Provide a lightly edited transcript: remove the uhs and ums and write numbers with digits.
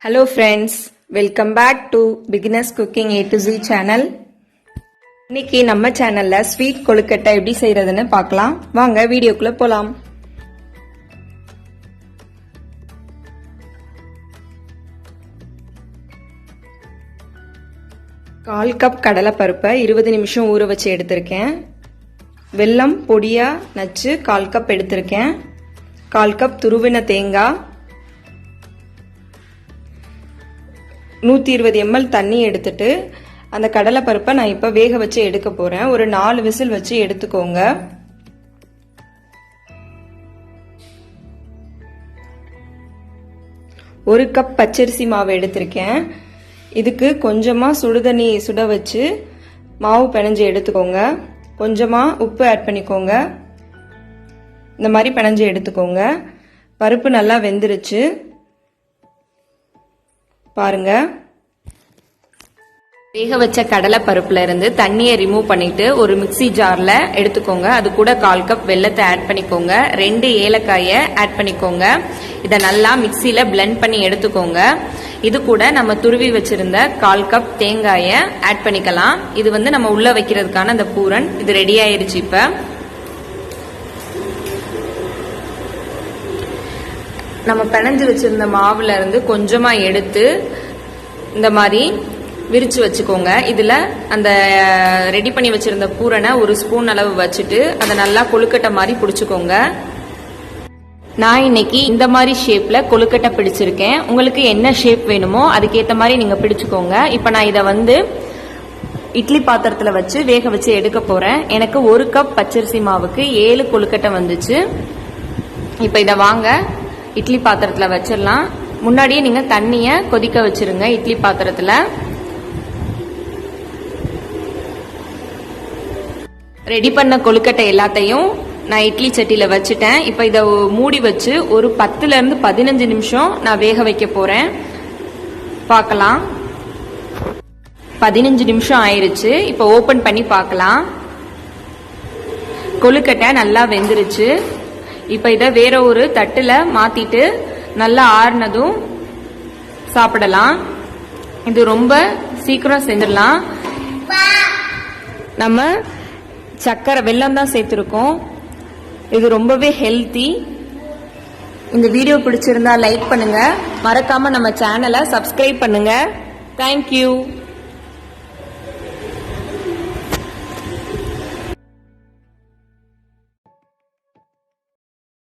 Hello friends, welcome back to Beginners Cooking A2Z channel. இன்னைக்கு நம்ம சேனல்ல ஸ்வீட் கொழுக்கட்டை எப்படி செய்யறதுன்னு பார்க்கலாம். வாங்க வீடியோக்குள்ள போலாம். கால் கப் கடலை பருப்பை 20 நிமிஷம் ஊற வச்சு எடுத்திருக்கேன். வெல்லம் பொடியா நச்சு 1/4 கப் எடுத்திருக்கேன். 1/4 கப் துருவின தேங்காய், 120 ml தண்ணி எடுத்துட்டு அந்த கடலை பருப்பை நான் இப்ப வேக வச்சு எடுக்க போறேன். ஒரு 4 விசில் வச்சு எடுத்துக்கோங்க. ஒரு கப் பச்சரிசி மாவு எடுத்திருக்கேன். இதுக்கு கொஞ்சமா சுடுதண்ணி சுட வச்சு மாவு பிணைஞ்சு எடுத்துக்கோங்க. கொஞ்சமா உப்பு ஆட் பண்ணிக்கோங்க. இந்த மாதிரி பிணைஞ்சு எடுத்துக்கோங்க. பருப்பு நல்லா வெந்துருச்சு பாருங்க. வேக வச்ச கடலை பருப்புல இருந்து தண்ணியை ரிமூவ் பண்ணிட்டு ஒரு மிக்ஸி ஜார்ல எடுத்துக்கோங்க. அது கூட 1/4 கப் வெல்லத்தை ஆட் பண்ணிக்கோங்க. 2 ஏலக்காயை ஆட் பண்ணிக்கோங்க. இதை நல்லா மிக்ஸில பிளெண்ட் பண்ணி எடுத்துக்கோங்க. இது கூட நம்ம துருவி வச்சிருந்த 1/4 கப் தேங்காயை ஆட் பண்ணிக்கலாம். இது நம்ம உள்ள வைக்கிறதுக்கான அந்த பூரன் இது ரெடி ஆயிருச்சு. இப்ப நம்ம பிணைஞ்சு வச்சிருந்த மாவுல இருந்து கொஞ்சமா எடுத்து இந்த மாதிரி விரிச்சு வச்சுக்கோங்க. இதுல அந்த ரெடி பண்ணி வச்சிருந்த பூரணை ஒரு ஸ்பூன் அளவு வச்சுட்டு அதை நல்லா கொழுக்கட்டை மாதிரி பிடிச்சுக்கோங்க. நான் இன்னைக்கு இந்த மாதிரி ஷேப்ல கொழுக்கட்டை பிடிச்சிருக்கேன். உங்களுக்கு என்ன ஷேப் வேணுமோ அதுக்கேற்ற மாதிரி நீங்க பிடிச்சுக்கோங்க. இப்ப நான் இதை இட்லி பாத்திரத்துல வச்சு வேக வச்சு எடுக்க போறேன். எனக்கு 1 கப் பச்சரிசி மாவுக்கு 7 கொழுக்கட்டை வந்துச்சு. இப்ப இதை வாங்க இட்லி பாத்திரத்துல வச்சிடலாம். முன்னாடியே நீங்க தண்ணிய கொதிக்க வச்சிருங்க. இட்லி பாத்திரத்துல ரெடி பண்ண கொழுக்கட்டை எல்லாத்தையும் நான் இட்லி சட்டியில வச்சுட்டேன். இப்ப இத மூடி வச்சு ஒரு 10 இருந்து 15 நிமிஷம் நான் வேக வைக்க போறேன். பார்க்கலாம். 15 நிமிஷம் ஆயிருச்சு. இப்ப ஓபன் பண்ணி பார்க்கலாம். கொழுக்கட்டை நல்லா வெந்துருச்சு. இப்ப இத வேற ஒரு தட்டுல மாத்திட்டு நல்லா ஆறுனதும் சாப்பிடலாம். இது ரொம்ப சீக்கிரம் செஞ்சிடலாம். நம்ம சக்கரை வெல்லம் தான் சேர்த்திருக்கோம். இது ரொம்பவே ஹெல்த்தி. இந்த வீடியோ பிடிச்சிருந்தா லைக் பண்ணுங்க. மறக்காம நம்ம சேனலை சப்ஸ்கிரைப் பண்ணுங்க. தேங்க்யூ.